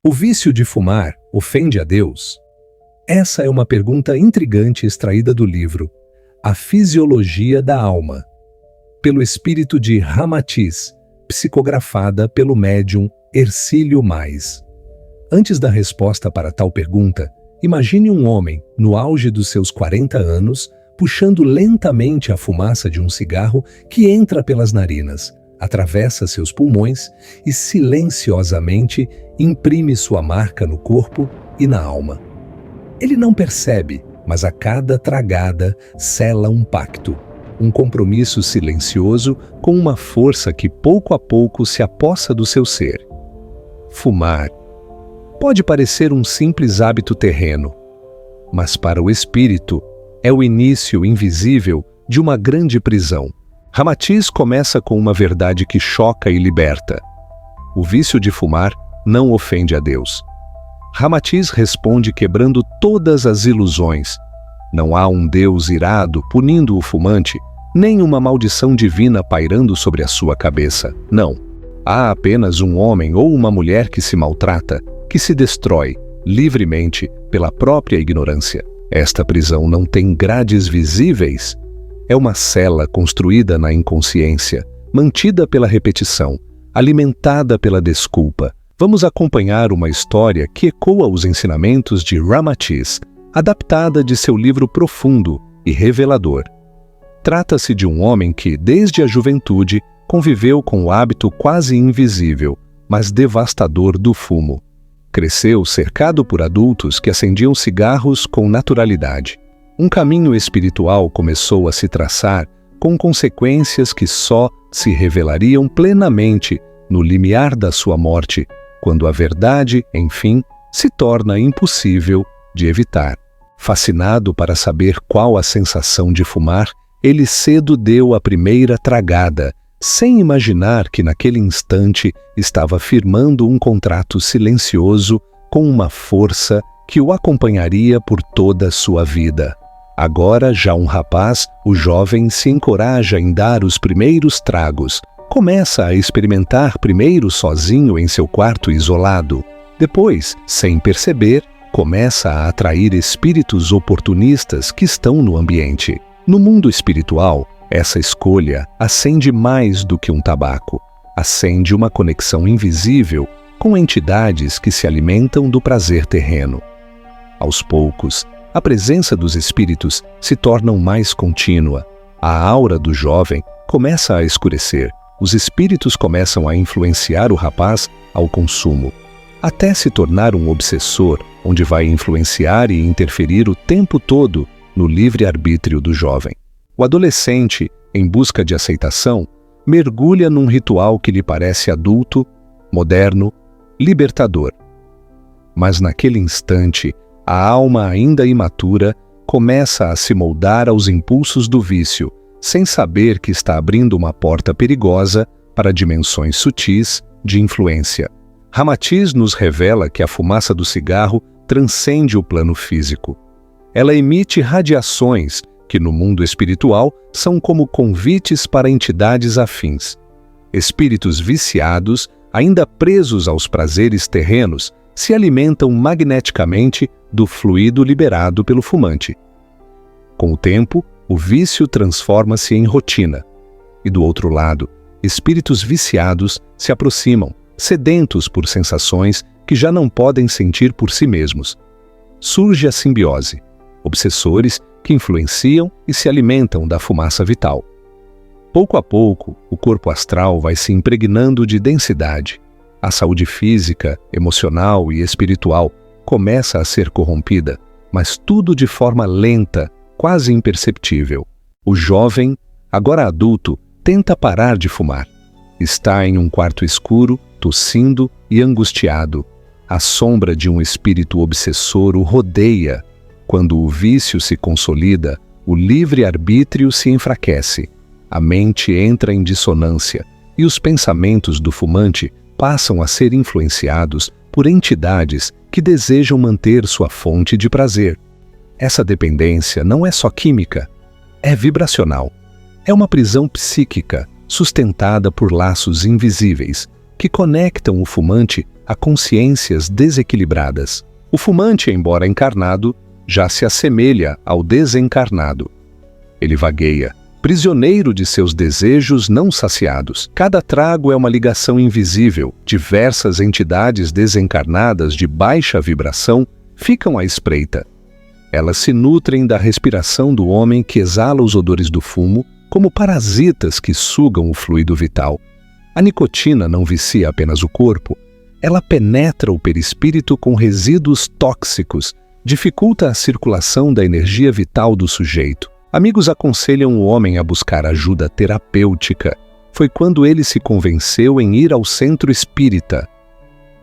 O vício de fumar ofende a Deus? Essa é uma pergunta intrigante extraída do livro A Fisiologia da Alma, pelo espírito de Ramatiz, psicografada pelo médium Hercílio Mais. Antes da resposta para tal pergunta, imagine um homem, no auge dos seus 40 anos, puxando lentamente a fumaça de um cigarro que entra pelas narinas, atravessa seus pulmões e silenciosamente imprime sua marca no corpo e na alma. Ele não percebe, mas a cada tragada sela um pacto, um compromisso silencioso com uma força que pouco a pouco se apossa do seu ser. Fumar pode parecer um simples hábito terreno, mas para o espírito é o início invisível de uma grande prisão. Ramatiz começa com uma verdade que choca e liberta. O vício de fumar não ofende a Deus. Ramatiz responde quebrando todas as ilusões. Não há um Deus irado punindo o fumante, nem uma maldição divina pairando sobre a sua cabeça. Não. Há apenas um homem ou uma mulher que se maltrata, que se destrói, livremente, pela própria ignorância. Esta prisão não tem grades visíveis. É uma cela construída na inconsciência, mantida pela repetição, alimentada pela desculpa. Vamos acompanhar uma história que ecoa os ensinamentos de Ramatiz, adaptada de seu livro profundo e revelador. Trata-se de um homem que, desde a juventude, conviveu com o hábito quase invisível, mas devastador do fumo. Cresceu cercado por adultos que acendiam cigarros com naturalidade. Um caminho espiritual começou a se traçar com consequências que só se revelariam plenamente no limiar da sua morte, quando a verdade, enfim, se torna impossível de evitar. Fascinado para saber qual a sensação de fumar, ele cedo deu a primeira tragada, sem imaginar que naquele instante estava firmando um contrato silencioso com uma força que o acompanharia por toda a sua vida. Agora, já um rapaz, o jovem se encoraja em dar os primeiros tragos. Começa a experimentar primeiro sozinho em seu quarto isolado. Depois, sem perceber, começa a atrair espíritos oportunistas que estão no ambiente. No mundo espiritual, essa escolha acende mais do que um tabaco. Acende uma conexão invisível com entidades que se alimentam do prazer terreno. Aos poucos, a presença dos espíritos se torna mais contínua. A aura do jovem começa a escurecer. Os espíritos começam a influenciar o rapaz ao consumo, até se tornar um obsessor, onde vai influenciar e interferir o tempo todo no livre-arbítrio do jovem. O adolescente, em busca de aceitação, mergulha num ritual que lhe parece adulto, moderno, libertador. Mas naquele instante, a alma ainda imatura começa a se moldar aos impulsos do vício, sem saber que está abrindo uma porta perigosa para dimensões sutis de influência. Ramatiz nos revela que a fumaça do cigarro transcende o plano físico. Ela emite radiações que no mundo espiritual são como convites para entidades afins. Espíritos viciados, ainda presos aos prazeres terrenos, se alimentam magneticamente do fluido liberado pelo fumante. Com o tempo, o vício transforma-se em rotina. E do outro lado, espíritos viciados se aproximam, sedentos por sensações que já não podem sentir por si mesmos. Surge a simbiose, obsessores que influenciam e se alimentam da fumaça vital. Pouco a pouco, o corpo astral vai se impregnando de densidade. A saúde física, emocional e espiritual começa a ser corrompida, mas tudo de forma lenta, quase imperceptível. O jovem, agora adulto, tenta parar de fumar. Está em um quarto escuro, tossindo e angustiado. A sombra de um espírito obsessor o rodeia. Quando o vício se consolida, o livre-arbítrio se enfraquece. A mente entra em dissonância e os pensamentos do fumante passam a ser influenciados por entidades que desejam manter sua fonte de prazer. Essa dependência não é só química, é vibracional. É uma prisão psíquica sustentada por laços invisíveis, que conectam o fumante a consciências desequilibradas. O fumante, embora encarnado, já se assemelha ao desencarnado. Ele vagueia, prisioneiro de seus desejos não saciados. Cada trago é uma ligação invisível. Diversas entidades desencarnadas de baixa vibração ficam à espreita. Elas se nutrem da respiração do homem que exala os odores do fumo, como parasitas que sugam o fluido vital. A nicotina não vicia apenas o corpo, ela penetra o perispírito com resíduos tóxicos, dificulta a circulação da energia vital do sujeito. Amigos aconselham o homem a buscar ajuda terapêutica. Foi quando ele se convenceu em ir ao centro espírita.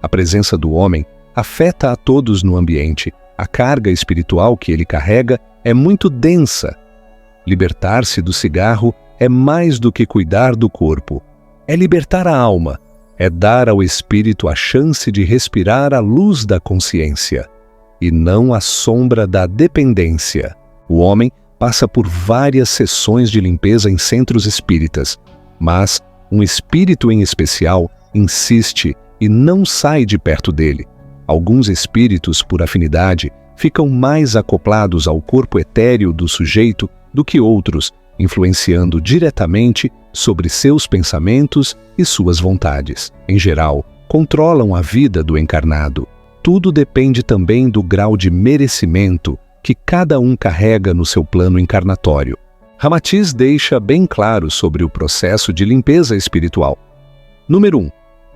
A presença do homem afeta a todos no ambiente. A carga espiritual que ele carrega é muito densa. Libertar-se do cigarro é mais do que cuidar do corpo. É libertar a alma, é dar ao espírito a chance de respirar a luz da consciência, e não a sombra da dependência. O homem passa por várias sessões de limpeza em centros espíritas, mas um espírito em especial insiste e não sai de perto dele. Alguns espíritos, por afinidade, ficam mais acoplados ao corpo etéreo do sujeito do que outros, influenciando diretamente sobre seus pensamentos e suas vontades. Em geral, controlam a vida do encarnado. Tudo depende também do grau de merecimento que cada um carrega no seu plano encarnatório. Ramatiz deixa bem claro sobre o processo de limpeza espiritual. Número 1.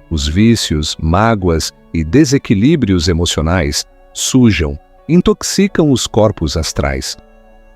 Os vícios, mágoas e desequilíbrios emocionais sujam, intoxicam os corpos astrais.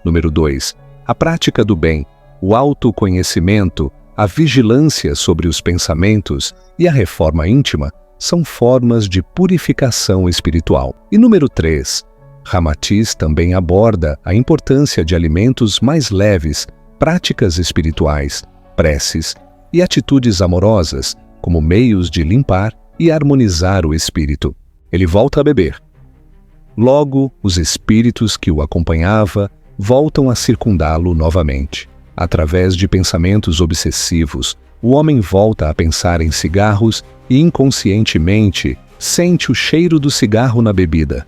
Número 2. A prática do bem, o autoconhecimento, a vigilância sobre os pensamentos e a reforma íntima são formas de purificação espiritual. E número 3. Ramatiz também aborda a importância de alimentos mais leves, práticas espirituais, preces e atitudes amorosas como meios de limpar e harmonizar o espírito. Ele volta a beber. Logo, os espíritos que o acompanhava voltam a circundá-lo novamente. Através de pensamentos obsessivos, o homem volta a pensar em cigarros e inconscientemente sente o cheiro do cigarro na bebida.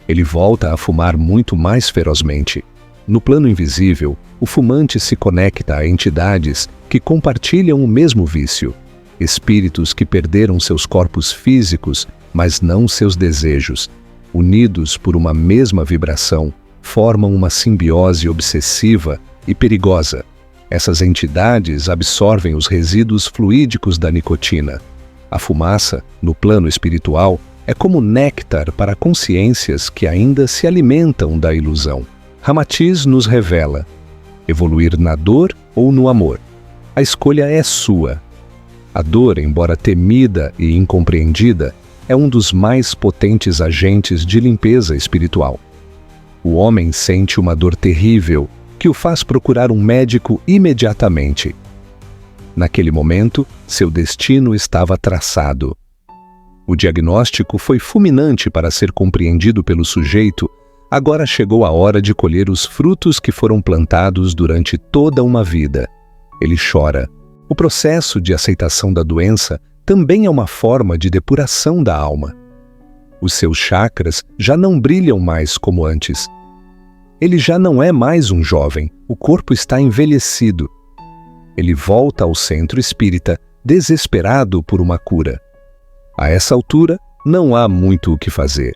Ele volta a fumar muito mais ferozmente. No plano invisível, o fumante se conecta a entidades que compartilham o mesmo vício. Espíritos que perderam seus corpos físicos, mas não seus desejos. Unidos por uma mesma vibração, formam uma simbiose obsessiva e perigosa. Essas entidades absorvem os resíduos fluídicos da nicotina. A fumaça, no plano espiritual, é como néctar para consciências que ainda se alimentam da ilusão. Ramatiz nos revela: evoluir na dor ou no amor. A escolha é sua. A dor, embora temida e incompreendida, é um dos mais potentes agentes de limpeza espiritual. O homem sente uma dor terrível que o faz procurar um médico imediatamente. Naquele momento, seu destino estava traçado. O diagnóstico foi fulminante para ser compreendido pelo sujeito. Agora chegou a hora de colher os frutos que foram plantados durante toda uma vida. Ele chora. O processo de aceitação da doença também é uma forma de depuração da alma. Os seus chakras já não brilham mais como antes. Ele já não é mais um jovem, o corpo está envelhecido. Ele volta ao centro espírita, desesperado por uma cura. A essa altura, não há muito o que fazer,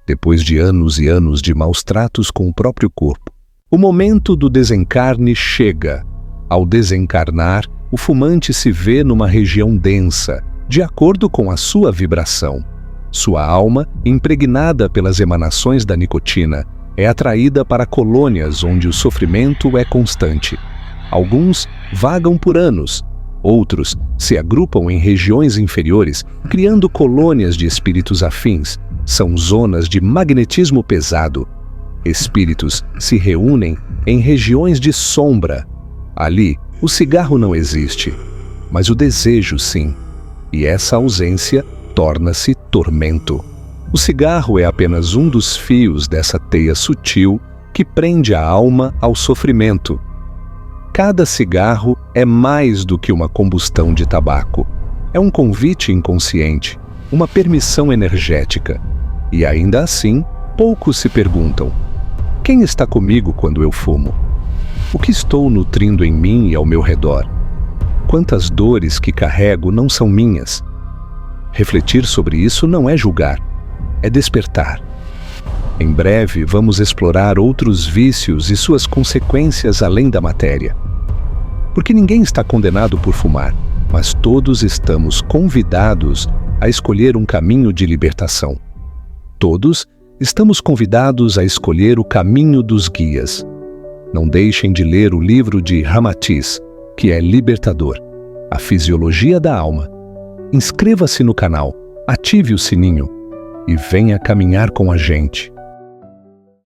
depois de anos e anos de maus tratos com o próprio corpo. O momento do desencarne chega. Ao desencarnar, o fumante se vê numa região densa, de acordo com a sua vibração. Sua alma, impregnada pelas emanações da nicotina, é atraída para colônias onde o sofrimento é constante. Alguns vagam por anos, outros se agrupam em regiões inferiores, criando colônias de espíritos afins. São zonas de magnetismo pesado. Espíritos se reúnem em regiões de sombra. Ali, o cigarro não existe, mas o desejo sim. E essa ausência torna-se tormento. O cigarro é apenas um dos fios dessa teia sutil que prende a alma ao sofrimento. Cada cigarro é mais do que uma combustão de tabaco. É um convite inconsciente, uma permissão energética. E ainda assim, poucos se perguntam: quem está comigo quando eu fumo? O que estou nutrindo em mim e ao meu redor? Quantas dores que carrego não são minhas? Refletir sobre isso não é julgar, é despertar. Em breve vamos explorar outros vícios e suas consequências além da matéria. Porque ninguém está condenado por fumar, mas todos estamos convidados a escolher um caminho de libertação. Todos estamos convidados a escolher o caminho dos guias. Não deixem de ler o livro de Ramatiz, que é libertador, A Fisiologia da Alma. Inscreva-se no canal, ative o sininho e venha caminhar com a gente.